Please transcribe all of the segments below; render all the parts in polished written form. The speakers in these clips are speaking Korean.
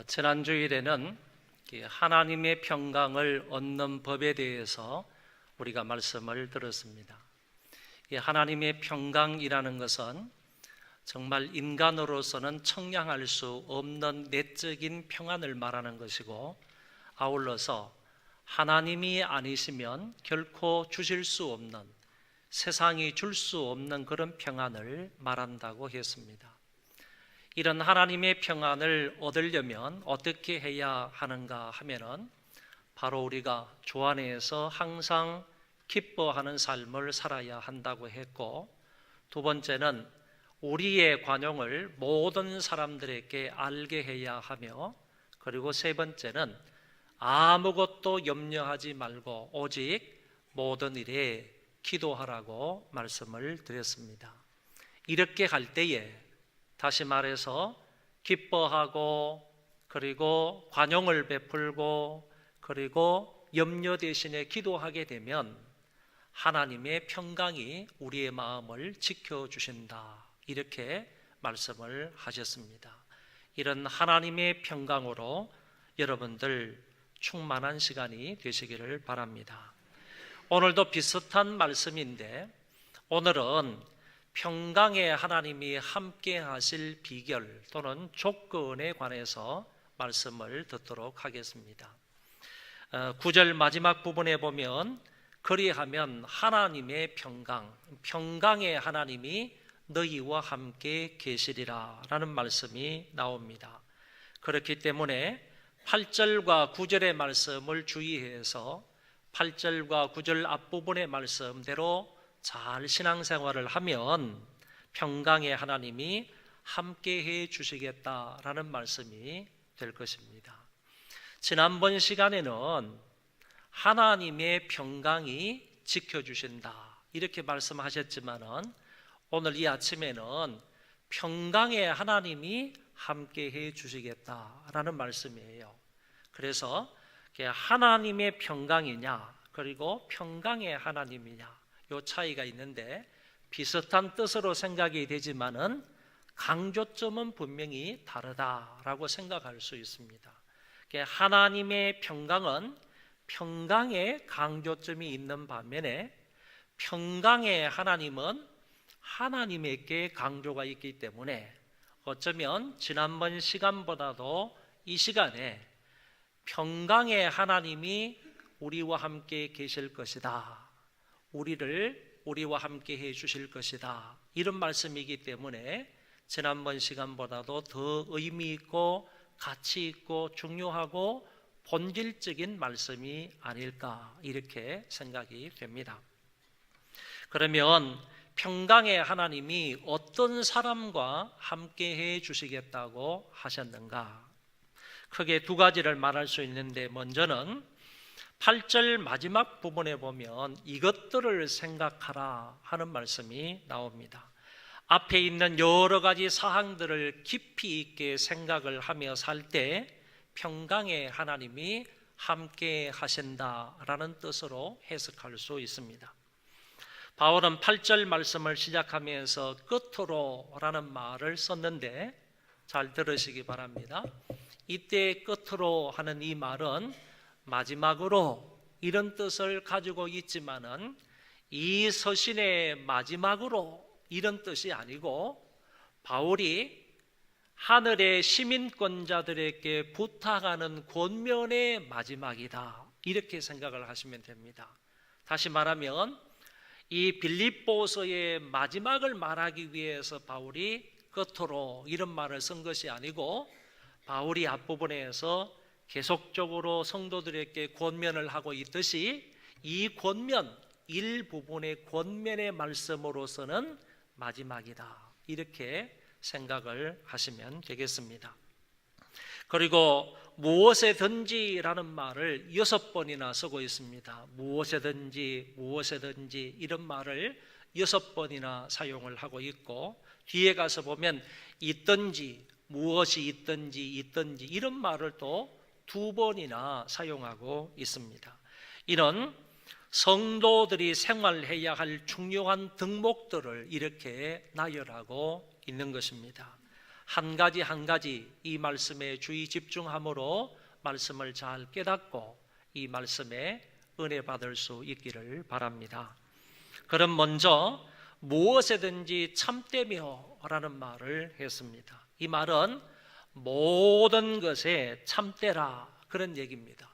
지난 주일에는 하나님의 평강을 얻는 법에 대해서 우리가 말씀을 들었습니다. 이 하나님의 평강이라는 것은 정말 인간으로서는 청량할 수 없는 내적인 평안을 말하는 것이고, 아울러서 하나님이 아니시면 결코 주실 수 없는, 세상이 줄 수 없는 그런 평안을 말한다고 했습니다. 이런 하나님의 평안을 얻으려면 어떻게 해야 하는가 하면은 바로 우리가 주 안에서 항상 기뻐하는 삶을 살아야 한다고 했고, 두 번째는 우리의 관용을 모든 사람들에게 알게 해야 하며, 그리고 세 번째는 아무것도 염려하지 말고 오직 모든 일에 기도하라고 말씀을 드렸습니다. 이렇게 할 때에 다시 말해서 기뻐하고, 그리고 관용을 베풀고, 그리고 염려 대신에 기도하게 되면 하나님의 평강이 우리의 마음을 지켜주신다, 이렇게 말씀을 하셨습니다. 이런 하나님의 평강으로 여러분들 충만한 시간이 되시기를 바랍니다. 오늘도 비슷한 말씀인데, 오늘은 평강의 하나님이 함께 하실 비결 또는 조건에 관해서 말씀을 듣도록 하겠습니다. 9절 마지막 부분에 보면 그리하면 하나님의 평강, 평강의 하나님이 너희와 함께 계시리라 라는 말씀이 나옵니다. 그렇기 때문에 8절과 9절의 말씀을 주의해서 8절과 9절 앞부분의 말씀대로 잘 신앙생활을 하면 평강의 하나님이 함께해 주시겠다라는 말씀이 될 것입니다. 지난번 시간에는 하나님의 평강이 지켜주신다 이렇게 말씀하셨지만은 오늘 이 아침에는 평강의 하나님이 함께해 주시겠다라는 말씀이에요. 그래서 하나님의 평강이냐 그리고 평강의 하나님이냐, 이 차이가 있는데 비슷한 뜻으로 생각이 되지만은 강조점은 분명히 다르다라고 생각할 수 있습니다. 하나님의 평강은 평강의 강조점이 있는 반면에 평강의 하나님은 하나님에게 강조가 있기 때문에 어쩌면 지난번 시간보다도 이 시간에 평강의 하나님이 우리와 함께 계실 것이다, 우리와 함께 해 주실 것이다, 이런 말씀이기 때문에 지난번 시간보다도 더 의미 있고 가치 있고 중요하고 본질적인 말씀이 아닐까, 이렇게 생각이 됩니다. 그러면 평강의 하나님이 어떤 사람과 함께 해 주시겠다고 하셨는가? 크게 두 가지를 말할 수 있는데, 먼저는 8절 마지막 부분에 보면 이것들을 생각하라 하는 말씀이 나옵니다. 앞에 있는 여러 가지 사항들을 깊이 있게 생각을 하며 살 때 평강의 하나님이 함께 하신다라는 뜻으로 해석할 수 있습니다. 바울은 8절 말씀을 시작하면서 끝으로라는 말을 썼는데 잘 들으시기 바랍니다. 이때 끝으로 하는 이 말은 마지막으로 이런 뜻을 가지고 있지만은 이 서신의 마지막으로 이런 뜻이 아니고, 바울이 하늘의 시민권자들에게 부탁하는 권면의 마지막이다, 이렇게 생각을 하시면 됩니다. 다시 말하면 이 빌립보서의 마지막을 말하기 위해서 바울이 끝으로 이런 말을 쓴 것이 아니고, 바울이 앞부분에서 계속적으로 성도들에게 권면을 하고 있듯이 이 권면, 일부분의 권면의 말씀으로서는 마지막이다, 이렇게 생각을 하시면 되겠습니다. 그리고 무엇에든지라는 말을 6번이나 쓰고 있습니다. 무엇에든지, 무엇에든지 이런 말을 6번이나 사용을 하고 있고, 뒤에 가서 보면 있든지, 무엇이 있든지, 있든지 이런 말을 또 2번이나 사용하고 있습니다. 이런 성도들이 생활해야 할 중요한 덕목들을 이렇게 나열하고 있는 것입니다. 한 가지 한 가지 이 말씀에 주의 집중함으로 말씀을 잘 깨닫고 이 말씀에 은혜 받을 수 있기를 바랍니다. 그럼 먼저 무엇에든지 참되며 라는 말을 했습니다. 이 말은 모든 것에 참되라 그런 얘기입니다.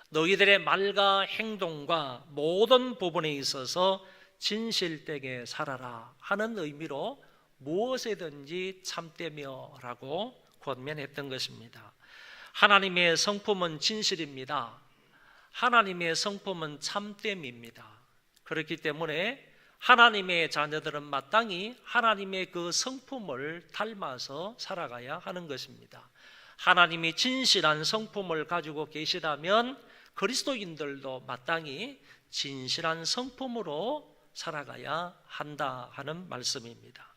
너희들의 말과 행동과 모든 부분에 있어서 진실되게 살아라 하는 의미로 무엇에든지 참되며 라고 권면했던 것입니다. 하나님의 성품은 진실입니다. 하나님의 성품은 참됨입니다. 그렇기 때문에 하나님의 자녀들은 마땅히 하나님의 그 성품을 닮아서 살아가야 하는 것입니다. 하나님이 진실한 성품을 가지고 계시다면 그리스도인들도 마땅히 진실한 성품으로 살아가야 한다 하는 말씀입니다.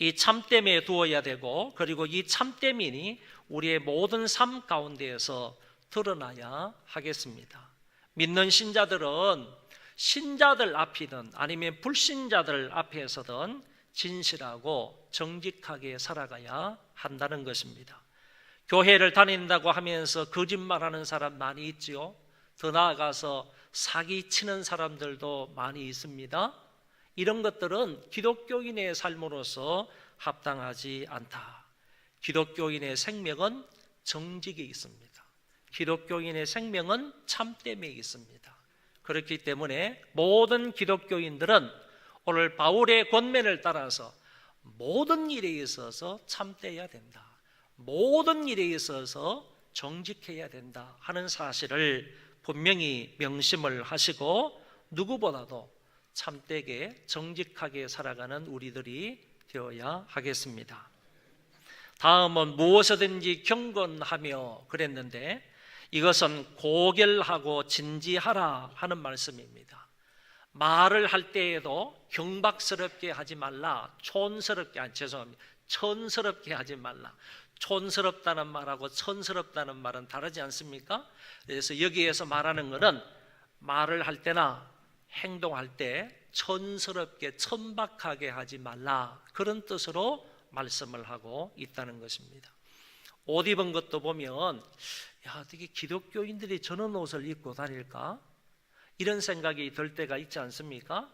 이 참됨에 두어야 되고, 그리고 이 참됨이 우리의 모든 삶 가운데에서 드러나야 하겠습니다. 믿는 신자들은 신자들 앞이든 아니면 불신자들 앞에서든 진실하고 정직하게 살아가야 한다는 것입니다. 교회를 다닌다고 하면서 거짓말하는 사람 많이 있지요. 더 나아가서 사기치는 사람들도 많이 있습니다. 이런 것들은 기독교인의 삶으로서 합당하지 않다. 기독교인의 생명은 정직에 있습니다. 기독교인의 생명은 참됨에 있습니다. 그렇기 때문에 모든 기독교인들은 오늘 바울의 권면을 따라서 모든 일에 있어서 참되어야 된다. 모든 일에 있어서 정직해야 된다 하는 사실을 분명히 명심을 하시고 누구보다도 참되게 정직하게 살아가는 우리들이 되어야 하겠습니다. 다음은 무엇이든지 경건하며 그랬는데 이것은 고결하고 진지하라 하는 말씀입니다. 말을 할 때에도 경박스럽게 하지 말라. 천스럽게 하지 말라. 촌스럽다는 말하고 천스럽다는 말은 다르지 않습니까? 그래서 여기에서 말하는 것은 말을 할 때나 행동할 때 천스럽게 천박하게 하지 말라, 그런 뜻으로 말씀을 하고 있다는 것입니다. 옷 입은 것도 보면 어떻게 기독교인들이 저런 옷을 입고 다닐까? 이런 생각이 들 때가 있지 않습니까?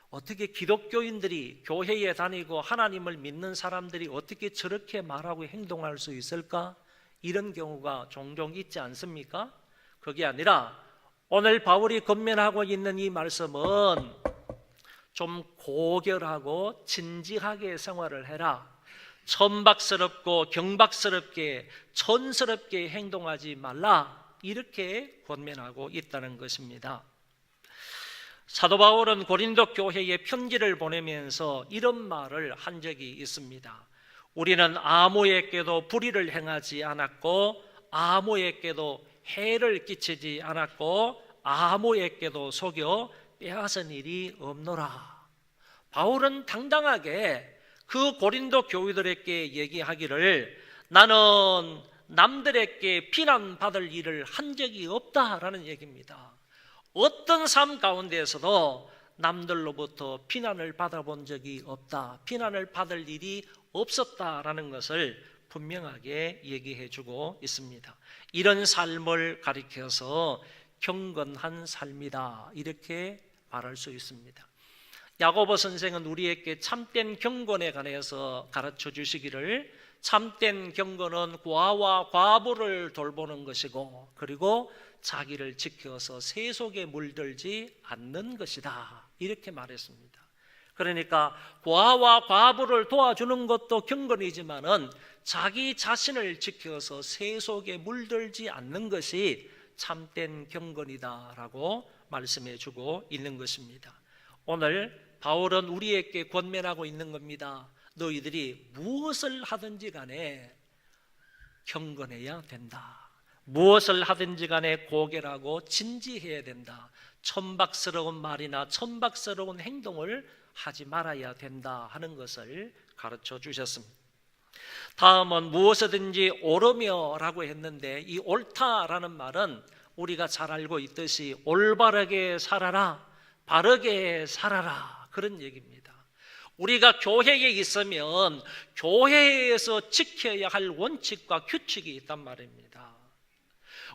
어떻게 기독교인들이 교회에 다니고 하나님을 믿는 사람들이 어떻게 저렇게 말하고 행동할 수 있을까? 이런 경우가 종종 있지 않습니까? 그게 아니라 오늘 바울이 권면하고 있는 이 말씀은 좀 고결하고 진지하게 생활을 해라. 천박스럽고 경박스럽게 촌스럽게 행동하지 말라, 이렇게 권면하고 있다는 것입니다. 사도 바울은 고린도 교회에 편지를 보내면서 이런 말을 한 적이 있습니다. 우리는 아무에게도 불의를 행하지 않았고 아무에게도 해를 끼치지 않았고 아무에게도 속여 빼앗은 일이 없노라. 바울은 당당하게 그 고린도 교회들에게 얘기하기를 나는 남들에게 비난받을 일을 한 적이 없다라는 얘기입니다. 어떤 삶 가운데에서도 남들로부터 비난을 받아본 적이 없다, 비난을 받을 일이 없었다라는 것을 분명하게 얘기해 주고 있습니다. 이런 삶을 가리켜서 경건한 삶이다, 이렇게 말할 수 있습니다. 야고보 선생은 우리에게 참된 경건에 관해서 가르쳐 주시기를 참된 경건은 고아와 과부를 돌보는 것이고 그리고 자기를 지켜서 세속에 물들지 않는 것이다, 이렇게 말했습니다. 그러니까 고아와 과부를 도와주는 것도 경건이지만은 자기 자신을 지켜서 세속에 물들지 않는 것이 참된 경건이다라고 말씀해 주고 있는 것입니다. 오늘 바울은 우리에게 권면하고 있는 겁니다. 너희들이 무엇을 하든지 간에 경건해야 된다. 무엇을 하든지 간에 고결하고 진지해야 된다. 천박스러운 말이나 천박스러운 행동을 하지 말아야 된다 하는 것을 가르쳐 주셨습니다. 다음은 무엇이든지 옳으며라고 했는데 이 옳다라는 말은 우리가 잘 알고 있듯이 올바르게 살아라, 바르게 살아라, 그런 얘기입니다. 우리가 교회에 있으면 교회에서 지켜야 할 원칙과 규칙이 있단 말입니다.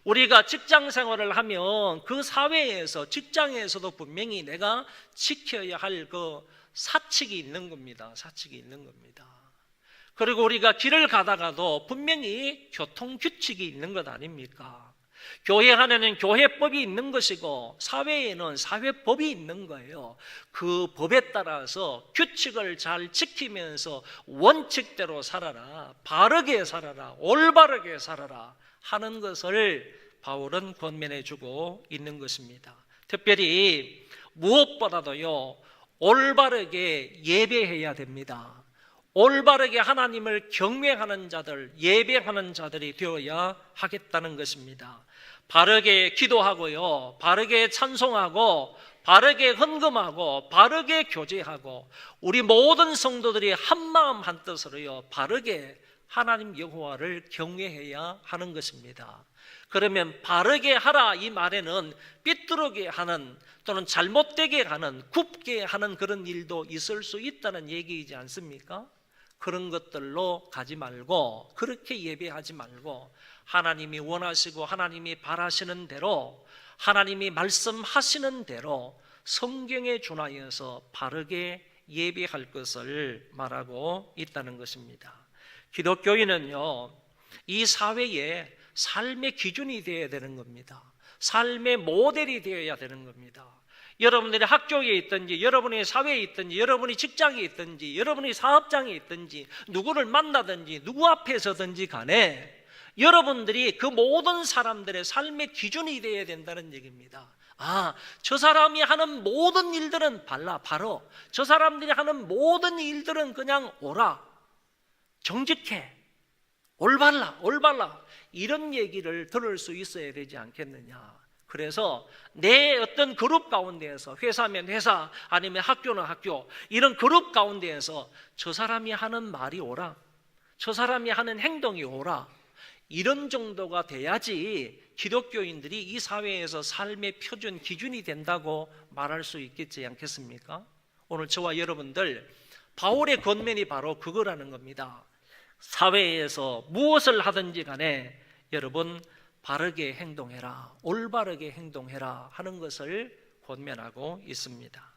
우리가 직장 생활을 하면 그 사회에서, 직장에서도 분명히 내가 지켜야 할 그 사칙이 있는 겁니다. 사칙이 있는 겁니다. 그리고 우리가 길을 가다가도 분명히 교통 규칙이 있는 것 아닙니까? 교회 안에는 교회법이 있는 것이고 사회에는 사회법이 있는 거예요. 그 법에 따라서 규칙을 잘 지키면서 원칙대로 살아라, 바르게 살아라, 올바르게 살아라 하는 것을 바울은 권면해 주고 있는 것입니다. 특별히 무엇보다도요, 올바르게 예배해야 됩니다. 올바르게 하나님을 경외하는 자들, 예배하는 자들이 되어야 하겠다는 것입니다. 바르게 기도하고요, 바르게 찬송하고, 바르게 헌금하고, 바르게 교제하고, 우리 모든 성도들이 한마음 한뜻으로요, 바르게 하나님 여호와를 경외해야 하는 것입니다. 그러면 바르게 하라 이 말에는 삐뚤게 하는, 또는 잘못되게 하는, 굽게 하는 그런 일도 있을 수 있다는 얘기이지 않습니까? 그런 것들로 가지 말고, 그렇게 예배하지 말고, 하나님이 원하시고 하나님이 바라시는 대로, 하나님이 말씀하시는 대로 성경에 준하여서 바르게 예배할 것을 말하고 있다는 것입니다. 기독교인은요, 이 사회에 삶의 기준이 되어야 되는 겁니다. 삶의 모델이 되어야 되는 겁니다. 여러분들이 학교에 있든지, 여러분이 사회에 있든지, 여러분이 직장에 있든지, 여러분이 사업장에 있든지, 누구를 만나든지, 누구 앞에서든지 간에 여러분들이 그 모든 사람들의 삶의 기준이 되어야 된다는 얘기입니다. 아, 저 사람이 하는 모든 일들은 바로 저 사람들이 하는 모든 일들은 그냥 옳아, 정직해, 올바라 이런 얘기를 들을 수 있어야 되지 않겠느냐. 그래서 내 어떤 그룹 가운데에서, 회사면 회사, 아니면 학교는 학교, 이런 그룹 가운데에서 저 사람이 하는 말이 옳아, 저 사람이 하는 행동이 옳아, 이런 정도가 돼야지 기독교인들이 이 사회에서 삶의 표준 기준이 된다고 말할 수 있겠지 않겠습니까? 오늘 저와 여러분들, 바울의 권면이 바로 그거라는 겁니다. 사회에서 무엇을 하든지 간에 여러분 바르게 행동해라, 올바르게 행동해라 하는 것을 권면하고 있습니다.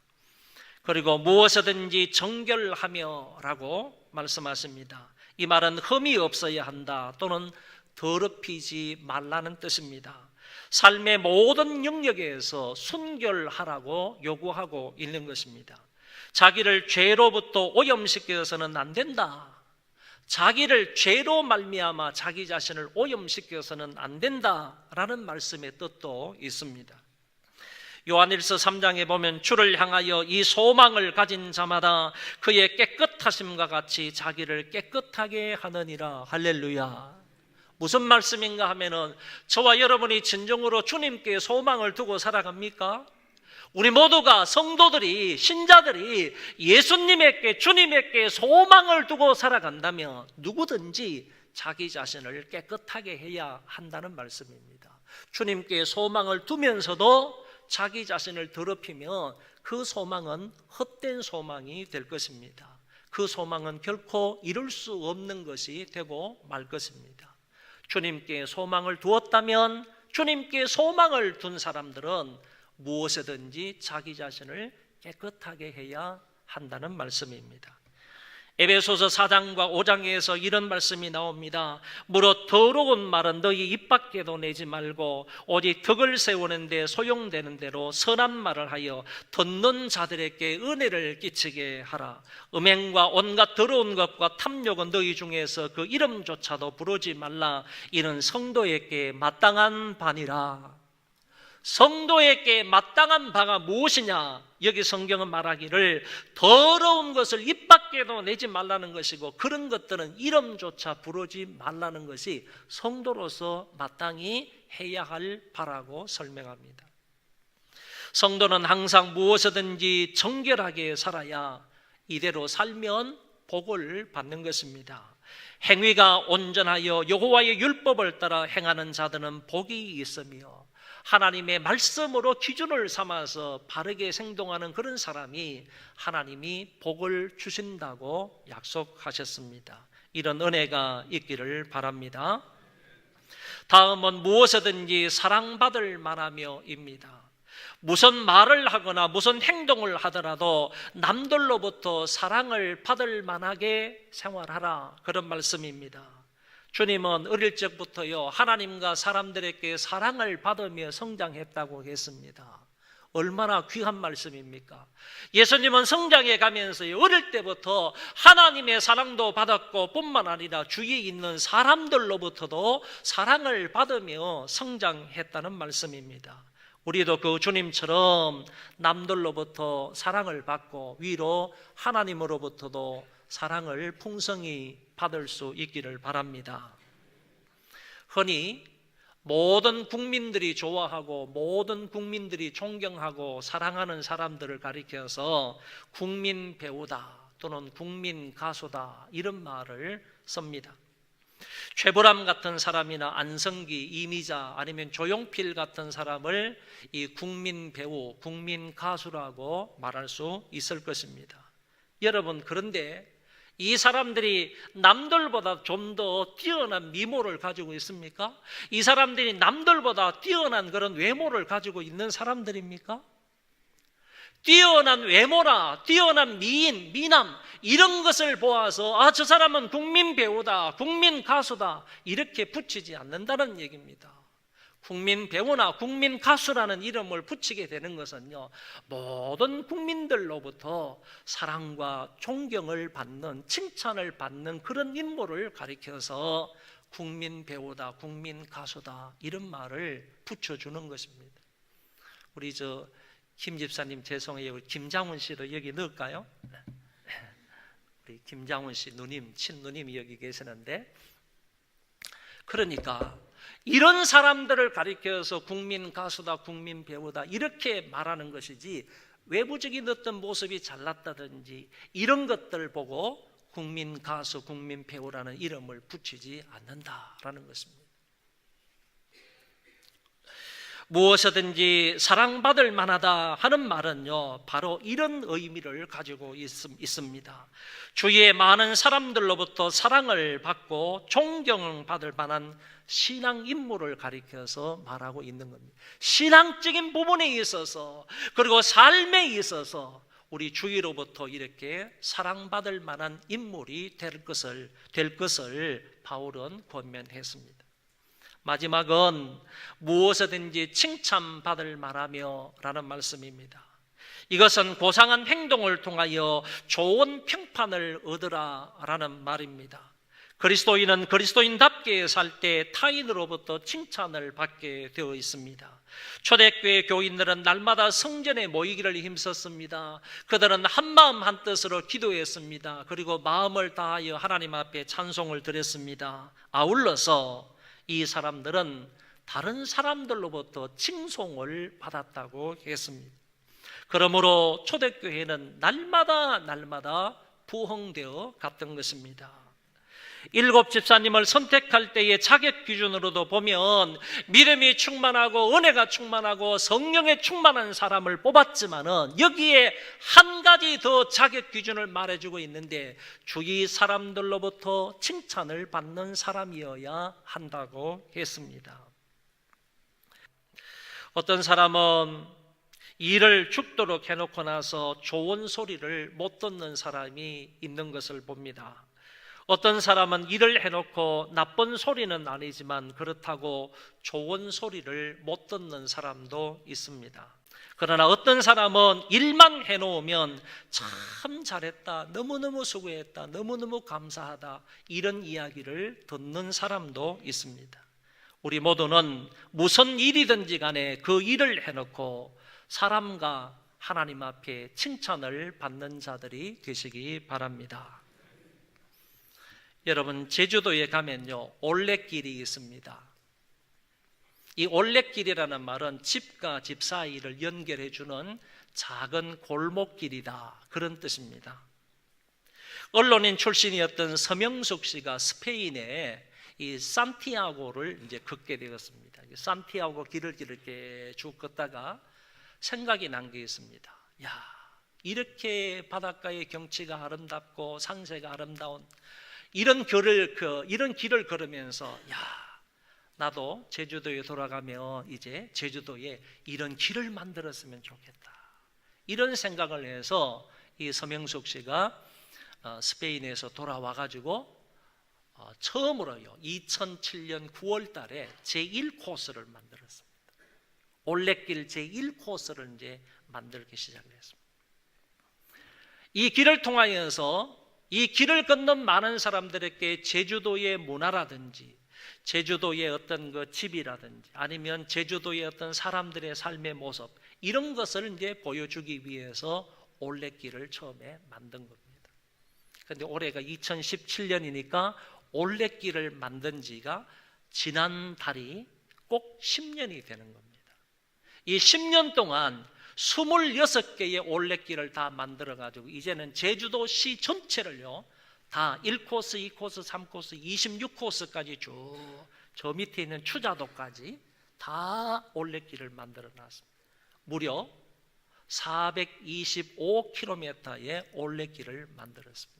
그리고 무엇이든지 정결하며 라고 말씀하십니다. 이 말은 흠이 없어야 한다, 또는 더럽히지 말라는 뜻입니다. 삶의 모든 영역에서 순결하라고 요구하고 있는 것입니다. 자기를 죄로부터 오염시켜서는 안 된다. 자기를 죄로 말미암아 자기 자신을 오염시켜서는 안 된다라는 말씀의 뜻도 있습니다. 요한일서 3장에 보면 주를 향하여 이 소망을 가진 자마다 그의 깨끗하심과 같이 자기를 깨끗하게 하느니라. 할렐루야. 무슨 말씀인가 하면은 저와 여러분이 진정으로 주님께 소망을 두고 살아갑니까? 우리 모두가, 성도들이, 신자들이 예수님에게, 주님에게 소망을 두고 살아간다면 누구든지 자기 자신을 깨끗하게 해야 한다는 말씀입니다. 주님께 소망을 두면서도 자기 자신을 더럽히면 그 소망은 헛된 소망이 될 것입니다. 그 소망은 결코 이룰 수 없는 것이 되고 말 것입니다. 주님께 소망을 두었다면, 주님께 소망을 둔 사람들은 무엇이든지 자기 자신을 깨끗하게 해야 한다는 말씀입니다. 에베소서 4장과 5장에서 이런 말씀이 나옵니다. 무릇 더러운 말은 너희 입 밖에도 내지 말고 오직 덕을 세우는 데 소용되는 대로 선한 말을 하여 듣는 자들에게 은혜를 끼치게 하라. 음행과 온갖 더러운 것과 탐욕은 너희 중에서 그 이름조차도 부르지 말라. 이는 성도에게 마땅한 바니라. 성도에게 마땅한 바가 무엇이냐? 여기 성경은 말하기를 더러운 것을 입 밖에도 내지 말라는 것이고, 그런 것들은 이름조차 부르지 말라는 것이 성도로서 마땅히 해야 할 바라고 설명합니다. 성도는 항상 무엇이든지 정결하게 살아야 이대로 살면 복을 받는 것입니다. 행위가 온전하여 여호와의 율법을 따라 행하는 자들은 복이 있으며 하나님의 말씀으로 기준을 삼아서 바르게 행동하는 그런 사람이 하나님이 복을 주신다고 약속하셨습니다. 이런 은혜가 있기를 바랍니다. 다음은 무엇이든지 사랑받을 만하며입니다. 무슨 말을 하거나 무슨 행동을 하더라도 남들로부터 사랑을 받을 만하게 생활하라, 그런 말씀입니다. 주님은 어릴 적부터요 하나님과 사람들에게 사랑을 받으며 성장했다고 했습니다. 얼마나 귀한 말씀입니까? 예수님은 성장해 가면서 어릴 때부터 하나님의 사랑도 받았고 뿐만 아니라 주위에 있는 사람들로부터도 사랑을 받으며 성장했다는 말씀입니다. 우리도 그 주님처럼 남들로부터 사랑을 받고 위로 하나님으로부터도 사랑을 풍성히 받을 수 있기를 바랍니다. 흔히 모든 국민들이 좋아하고 모든 국민들이 존경하고 사랑하는 사람들을 가리켜서 국민 배우다 또는 국민 가수다 이런 말을 씁니다. 최보람 같은 사람이나 안성기, 이미자 아니면 조용필 같은 사람을 이 국민 배우, 국민 가수라고 말할 수 있을 것입니다. 여러분, 그런데 이 사람들이 남들보다 좀 더 뛰어난 미모를 가지고 있습니까? 이 사람들이 남들보다 뛰어난 그런 외모를 가지고 있는 사람들입니까? 뛰어난 외모나 뛰어난 미인, 미남 이런 것을 보아서 저 사람은 국민 배우다, 국민 가수다 이렇게 붙이지 않는다는 얘기입니다. 국민 배우나 국민 가수라는 이름을 붙이게 되는 것은요 모든 국민들로부터 사랑과 존경을 받는, 칭찬을 받는 그런 인물을 가리켜서 국민 배우다, 국민 가수다 이런 말을 붙여주는 것입니다. 우리 김 집사님 죄송해요. 우리 김장훈 씨도 여기 넣을까요? 우리 김장훈 씨 누님, 친누님이 여기 계시는데, 그러니까 이런 사람들을 가리켜서 국민 가수다, 국민 배우다 이렇게 말하는 것이지 외부적인 어떤 모습이 잘났다든지 이런 것들 보고 국민 가수, 국민 배우라는 이름을 붙이지 않는다라는 것입니다. 무엇이든지 사랑받을 만하다 하는 말은요 바로 이런 의미를 가지고 있습니다. 주위의 많은 사람들로부터 사랑을 받고 존경받을 만한 신앙 인물을 가리켜서 말하고 있는 겁니다. 신앙적인 부분에 있어서 그리고 삶에 있어서 우리 주위로부터 이렇게 사랑받을 만한 인물이 될 것을 바울은 권면했습니다. 마지막은 무엇이든지 칭찬받을 만하며 라는 말씀입니다. 이것은 고상한 행동을 통하여 좋은 평판을 얻으라 라는 말입니다. 그리스도인은 그리스도인답게 살 때 타인으로부터 칭찬을 받게 되어 있습니다. 초대교회 교인들은 날마다 성전에 모이기를 힘썼습니다. 그들은 한마음 한뜻으로 기도했습니다. 그리고 마음을 다하여 하나님 앞에 찬송을 드렸습니다. 아울러서 이 사람들은 다른 사람들로부터 칭송을 받았다고 했습니다. 그러므로 초대교회는 날마다 부흥되어 갔던 것입니다. 7 집사님을 선택할 때의 자격 기준으로도 보면 믿음이 충만하고 은혜가 충만하고 성령에 충만한 사람을 뽑았지만은 여기에 한 가지 더 자격 기준을 말해주고 있는데 주위 사람들로부터 칭찬을 받는 사람이어야 한다고 했습니다. 어떤 사람은 일을 죽도록 해놓고 나서 좋은 소리를 못 듣는 사람이 있는 것을 봅니다. 어떤 사람은 일을 해놓고 나쁜 소리는 아니지만 그렇다고 좋은 소리를 못 듣는 사람도 있습니다. 그러나 어떤 사람은 일만 해놓으면 참 잘했다, 너무너무 수고했다, 너무너무 감사하다 이런 이야기를 듣는 사람도 있습니다. 우리 모두는 무슨 일이든지 간에 그 일을 해놓고 사람과 하나님 앞에 칭찬을 받는 자들이 되시기 바랍니다. 여러분, 제주도에 가면요 올레길이 있습니다. 이 올레길이라는 말은 집과 집 사이를 연결해 주는 작은 골목길이다 그런 뜻입니다. 언론인 출신이었던 서명숙 씨가 스페인에 이 산티아고를 이제 걷게 되었습니다. 산티아고 길을 이렇게 쭉 걷다가 생각이 난 게 있습니다. 야, 이렇게 바닷가의 경치가 아름답고 산세가 아름다운 이런 길을 걸으면서 야, 나도 제주도에 돌아가면 이제 제주도에 이런 길을 만들었으면 좋겠다. 이런 생각을 해서 이 서명숙 씨가 스페인에서 돌아와 가지고 처음으로요 2007년 9월 달에 제1코스를 만들었습니다. 올레길 제1코스를 이제 만들기 시작을 했습니다. 이 길을 통하여서 이 길을 걷는 많은 사람들에게 제주도의 문화라든지 제주도의 어떤 그 집이라든지 아니면 제주도의 어떤 사람들의 삶의 모습 이런 것을 이제 보여주기 위해서 올레길을 처음에 만든 겁니다. 그런데 올해가 2017년이니까 올레길을 만든 지가 지난 달이 꼭 10년이 되는 겁니다. 이 10년 동안 26개의 올레길을 다 만들어 가지고 이제는 제주도시 전체를요 다 1코스, 2코스, 3코스, 26코스까지 쭉 저 밑에 있는 추자도까지 다 올레길을 만들어 놨습니다. 무려 425km의 올레길을 만들었습니다.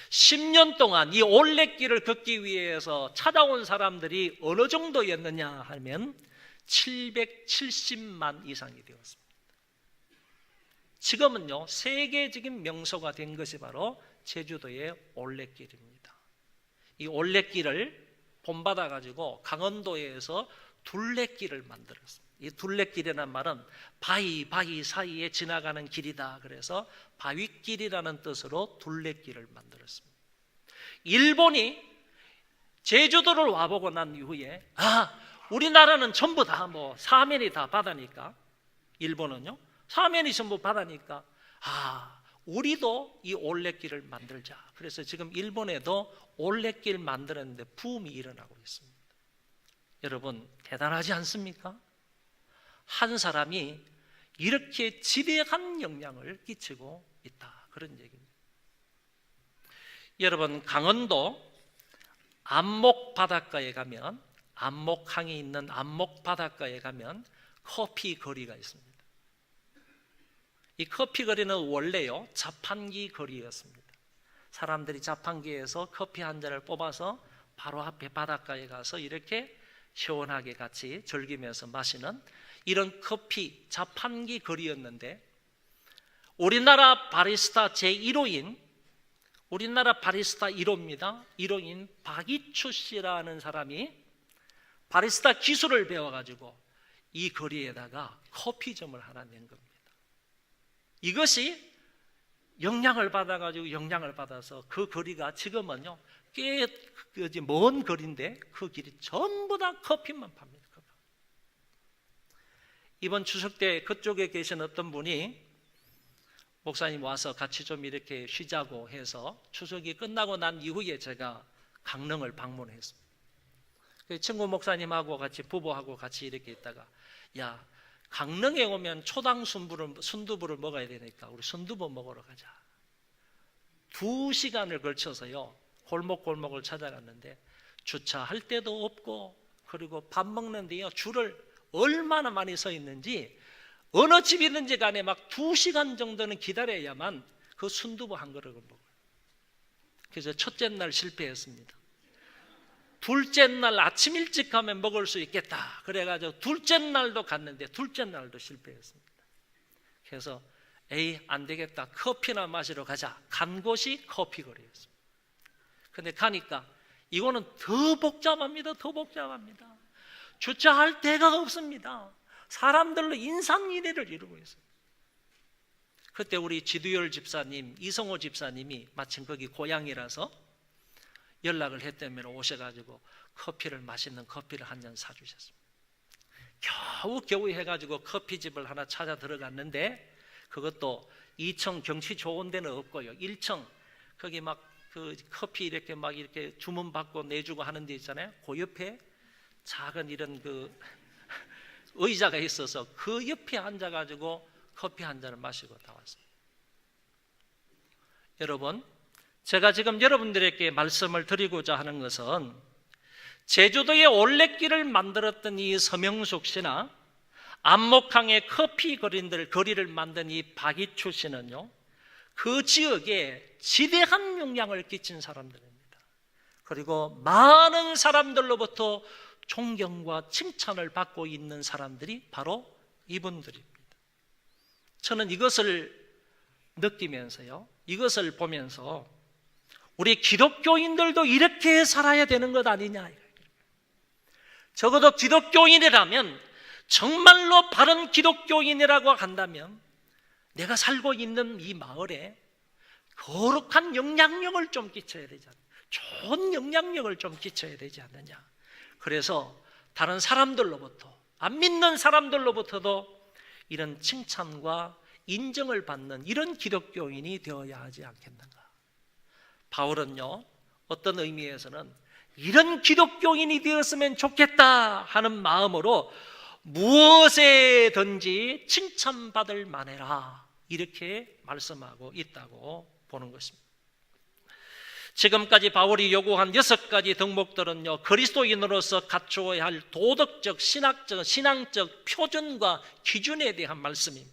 10년 동안 이 올레길을 걷기 위해서 찾아온 사람들이 어느 정도였느냐 하면 770만 이상이 되었습니다. 지금은요 세계적인 명소가 된 것이 바로 제주도의 올레길입니다. 이 올레길을 본받아 가지고 강원도에서 둘레길을 만들었습니다. 이 둘레길이라는 말은 바위 사이에 지나가는 길이다. 그래서 바위길이라는 뜻으로 둘레길을 만들었습니다. 일본이 제주도를 와보고 난 이후에 우리나라는 전부 다 사면이 다 바다니까 일본은요 사면이 전부 바다니까 우리도 이 올레길을 만들자. 그래서 지금 일본에도 올레길 만드는데 붐이 일어나고 있습니다. 여러분 대단하지 않습니까? 한 사람이 이렇게 지대한 영향을 끼치고 있다. 그런 얘기입니다. 여러분 강원도 안목 바닷가에 가면 안목항이 있는 안목 바닷가에 가면 커피 거리가 있습니다. 이 커피 거리는 원래요 자판기 거리였습니다. 사람들이 자판기에서 커피 한 잔을 뽑아서 바로 앞에 바닷가에 가서 이렇게 시원하게 같이 즐기면서 마시는 이런 커피 자판기 거리였는데 우리나라 바리스타 제1호인 우리나라 바리스타 1호입니다. 1호인 박이추 씨라는 사람이 바리스타 기술을 배워가지고 이 거리에다가 커피점을 하나 낸 겁니다. 이것이 영향을 받아서 그 거리가 지금은요 꽤 먼 거리인데 그 길이 전부 다 커피만 팝니다. 이번 추석 때 그쪽에 계신 어떤 분이 목사님 와서 같이 좀 이렇게 쉬자고 해서 추석이 끝나고 난 이후에 제가 강릉을 방문했습니다. 친구 목사님하고 같이 부부하고 같이 이렇게 있다가 야 강릉에 오면 초당 순두부를 먹어야 되니까 우리 순두부 먹으러 가자. 2시간을 걸쳐서요 골목골목을 찾아갔는데 주차할 데도 없고 그리고 밥 먹는데요 줄을 얼마나 많이 서 있는지 어느 집이든지 간에 막 2시간 정도는 기다려야만 그 순두부 한 그릇을 먹어요. 그래서 첫째 날 실패했습니다. 둘째 날 아침 일찍 가면 먹을 수 있겠다. 그래가지고 둘째 날도 갔는데 둘째 날도 실패했습니다. 그래서 안 되겠다. 커피나 마시러 가자. 간 곳이 커피 거리였습니다. 근데 가니까 이거는 더 복잡합니다. 주차할 데가 없습니다. 사람들로 인산인해를 이루고 있어요. 그때 우리 지두열 집사님, 이성호 집사님이 마침 거기 고향이라서 연락을 했다면 오셔가지고 맛있는 커피를 한 잔 사주셨습니다. 겨우 해가지고 커피집을 하나 찾아 들어갔는데 그것도 2층 경치 좋은 데는 없고요. 1층 거기 막 그 커피 이렇게 주문 받고 내주고 하는 데 있잖아요. 그 옆에 작은 이런 그 의자가 있어서 그 옆에 앉아가지고 커피 한 잔을 마시고 다 왔습니다. 여러분, 제가 지금 여러분들에게 말씀을 드리고자 하는 것은 제주도에 올레길을 만들었던 이 서명숙 씨나 안목항의 커피 거리를 만든 이 박이추 씨는요, 그 지역에 지대한 영향을 끼친 사람들입니다. 그리고 많은 사람들로부터 존경과 칭찬을 받고 있는 사람들이 바로 이분들입니다. 저는 이것을 느끼면서요, 이것을 보면서 우리 기독교인들도 이렇게 살아야 되는 것 아니냐. 적어도 기독교인이라면, 정말로 바른 기독교인이라고 한다면 내가 살고 있는 이 마을에 거룩한 영향력을 좀 끼쳐야 되지 않느냐, 좋은 영향력을 좀 끼쳐야 되지 않느냐. 그래서 다른 사람들로부터, 안 믿는 사람들로부터도 이런 칭찬과 인정을 받는 이런 기독교인이 되어야 하지 않겠는가. 바울은요, 어떤 의미에서는 이런 기독교인이 되었으면 좋겠다 하는 마음으로 무엇에든지 칭찬받을 만해라, 이렇게 말씀하고 있다고 보는 것입니다. 지금까지 바울이 요구한 6가지 덕목들은요, 그리스도인으로서 갖추어야 할 도덕적, 신앙적 표준과 기준에 대한 말씀입니다.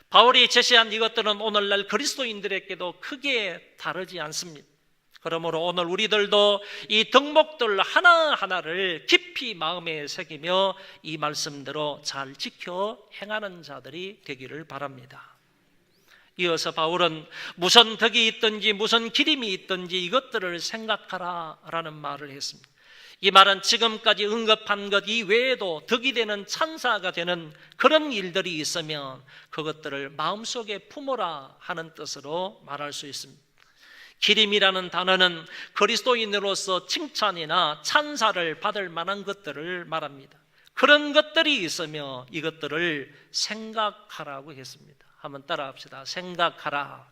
바울이 제시한 이것들은 오늘날 그리스도인들에게도 크게 다르지 않습니다. 그러므로 오늘 우리들도 이 덕목들 하나하나를 깊이 마음에 새기며 이 말씀대로 잘 지켜 행하는 자들이 되기를 바랍니다. 이어서 바울은 무슨 덕이 있든지 무슨 기림이 있든지 이것들을 생각하라 라는 말을 했습니다. 이 말은 지금까지 언급한 것 이외에도 덕이 되는 찬사가 되는 그런 일들이 있으면 그것들을 마음속에 품어라 하는 뜻으로 말할 수 있습니다. 기림이라는 단어는 그리스도인으로서 칭찬이나 찬사를 받을 만한 것들을 말합니다. 그런 것들이 있으며 이것들을 생각하라고 했습니다. 한번 따라합시다. 생각하라.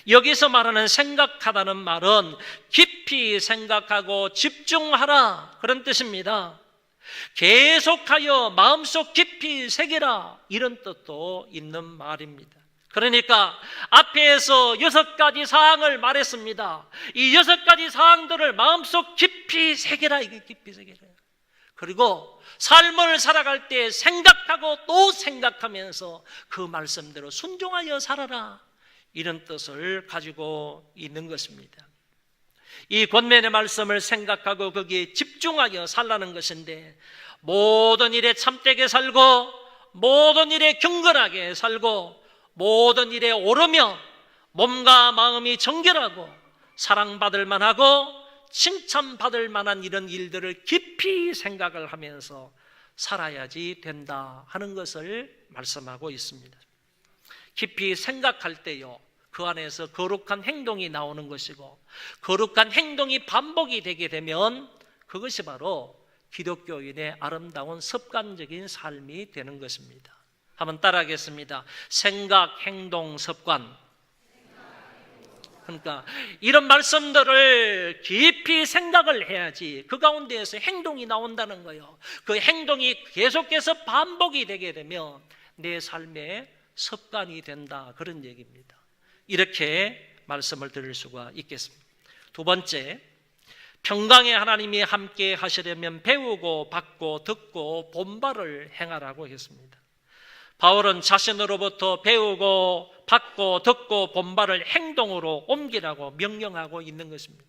여기서 말하는 생각하다는 말은 깊이 생각하고 집중하라, 그런 뜻입니다. 계속하여 마음속 깊이 새기라, 이런 뜻도 있는 말입니다. 그러니까 앞에서 6가지 사항을 말했습니다. 이 6가지 사항들을 마음속 깊이 새기라, 이게 깊이 새기라. 그리고 삶을 살아갈 때 생각하고 또 생각하면서 그 말씀대로 순종하여 살아라, 이런 뜻을 가지고 있는 것입니다. 이 권면의 말씀을 생각하고 거기에 집중하여 살라는 것인데, 모든 일에 참되게 살고 모든 일에 경건하게 살고 모든 일에 오르며 몸과 마음이 정결하고 사랑받을 만하고 칭찬받을 만한 이런 일들을 깊이 생각을 하면서 살아야지 된다 하는 것을 말씀하고 있습니다. 깊이 생각할 때요, 그 안에서 거룩한 행동이 나오는 것이고, 거룩한 행동이 반복이 되게 되면 그것이 바로 기독교인의 아름다운 습관적인 삶이 되는 것입니다. 한번 따라하겠습니다. 생각, 행동, 습관. 그러니까 이런 말씀들을 깊이 생각을 해야지 그 가운데에서 행동이 나온다는 거예요. 그 행동이 계속해서 반복이 되게 되면 내 삶의 습관이 된다, 그런 얘기입니다. 이렇게 말씀을 드릴 수가 있겠습니다. 두 번째, 평강의 하나님이 함께 하시려면 배우고 받고 듣고 본받을 행하라고 했습니다. 바울은 자신으로부터 배우고 받고 듣고 본받을 행동으로 옮기라고 명령하고 있는 것입니다.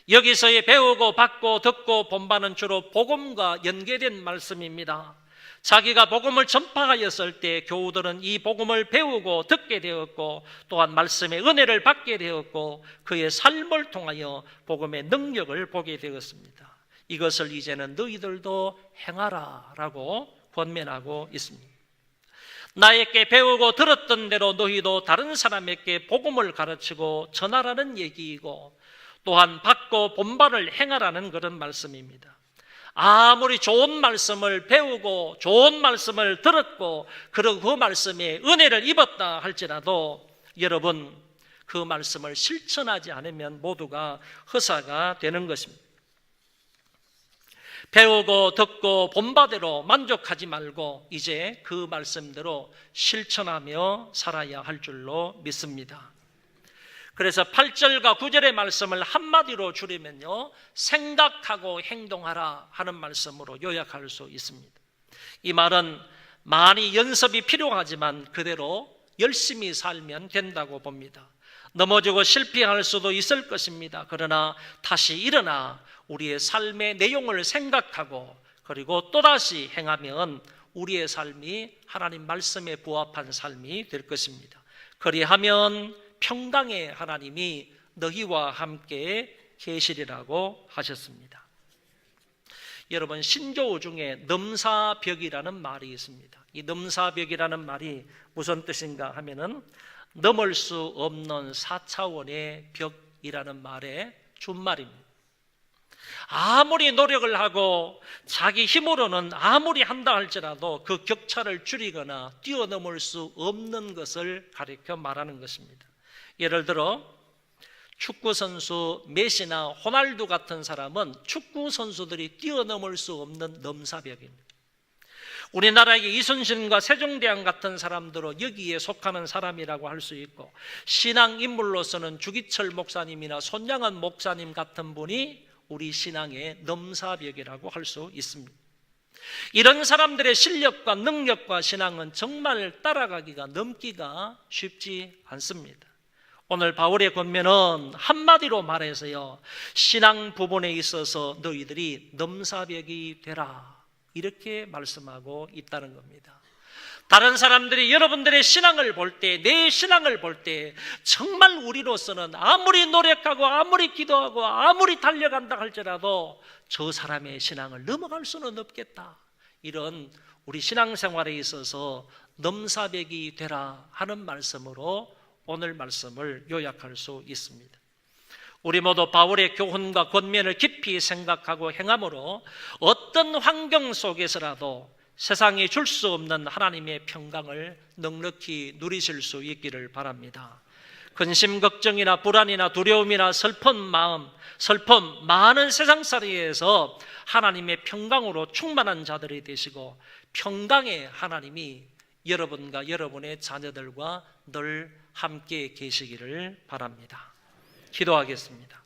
여기서의 배우고 받고 듣고 본받는 주로 복음과 연계된 말씀입니다. 자기가 복음을 전파하였을 때 교우들은 이 복음을 배우고 듣게 되었고, 또한 말씀의 은혜를 받게 되었고, 그의 삶을 통하여 복음의 능력을 보게 되었습니다. 이것을 이제는 너희들도 행하라 라고 권면하고 있습니다. 나에게 배우고 들었던 대로 너희도 다른 사람에게 복음을 가르치고 전하라는 얘기이고, 또한 받고 본받을 행하라는 그런 말씀입니다. 아무리 좋은 말씀을 배우고 좋은 말씀을 들었고 그리고 그 말씀에 은혜를 입었다 할지라도 여러분, 그 말씀을 실천하지 않으면 모두가 허사가 되는 것입니다. 배우고 듣고 본바대로 만족하지 말고 이제 그 말씀대로 실천하며 살아야 할 줄로 믿습니다. 그래서 8절과 9절의 말씀을 한마디로 줄이면요, 생각하고 행동하라 하는 말씀으로 요약할 수 있습니다. 이 말은 많이 연습이 필요하지만 그대로 열심히 살면 된다고 봅니다. 넘어지고 실패할 수도 있을 것입니다. 그러나 다시 일어나 우리의 삶의 내용을 생각하고 그리고 또다시 행하면 우리의 삶이 하나님 말씀에 부합한 삶이 될 것입니다. 그리하면 평강의 하나님이 너희와 함께 계시리라고 하셨습니다. 여러분, 신조어 중에 넘사벽이라는 말이 있습니다. 이 넘사벽이라는 말이 무슨 뜻인가 하면은 넘을 수 없는 4차원의 벽이라는 말의 준말입니다. 아무리 노력을 하고 자기 힘으로는 아무리 한다 할지라도 그 격차를 줄이거나 뛰어넘을 수 없는 것을 가리켜 말하는 것입니다. 예를 들어 축구 선수 메시나 호날두 같은 사람은 축구 선수들이 뛰어넘을 수 없는 넘사벽입니다. 우리나라의 이순신과 세종대왕 같은 사람들은 여기에 속하는 사람이라고 할 수 있고, 신앙 인물로서는 주기철 목사님이나 손양원 목사님 같은 분이 우리 신앙의 넘사벽이라고 할 수 있습니다. 이런 사람들의 실력과 능력과 신앙은 정말 따라가기가, 넘기가 쉽지 않습니다. 오늘 바울의 권면은 한마디로 말해서요, 신앙 부분에 있어서 너희들이 넘사벽이 되라, 이렇게 말씀하고 있다는 겁니다. 다른 사람들이 여러분들의 신앙을 볼 때, 내 신앙을 볼 때 정말 우리로서는 아무리 노력하고 아무리 기도하고 아무리 달려간다 할지라도 저 사람의 신앙을 넘어갈 수는 없겠다, 이런 우리 신앙생활에 있어서 넘사벽이 되라 하는 말씀으로 오늘 말씀을 요약할 수 있습니다. 우리 모두 바울의 교훈과 권면을 깊이 생각하고 행함으로 어떤 환경 속에서라도 세상이 줄 수 없는 하나님의 평강을 넉넉히 누리실 수 있기를 바랍니다. 근심, 걱정이나 불안이나 두려움이나 슬픈 마음, 슬픔, 많은 세상살이에서 하나님의 평강으로 충만한 자들이 되시고 평강의 하나님이 여러분과 여러분의 자녀들과 늘 함께 계시기를 바랍니다. 기도하겠습니다.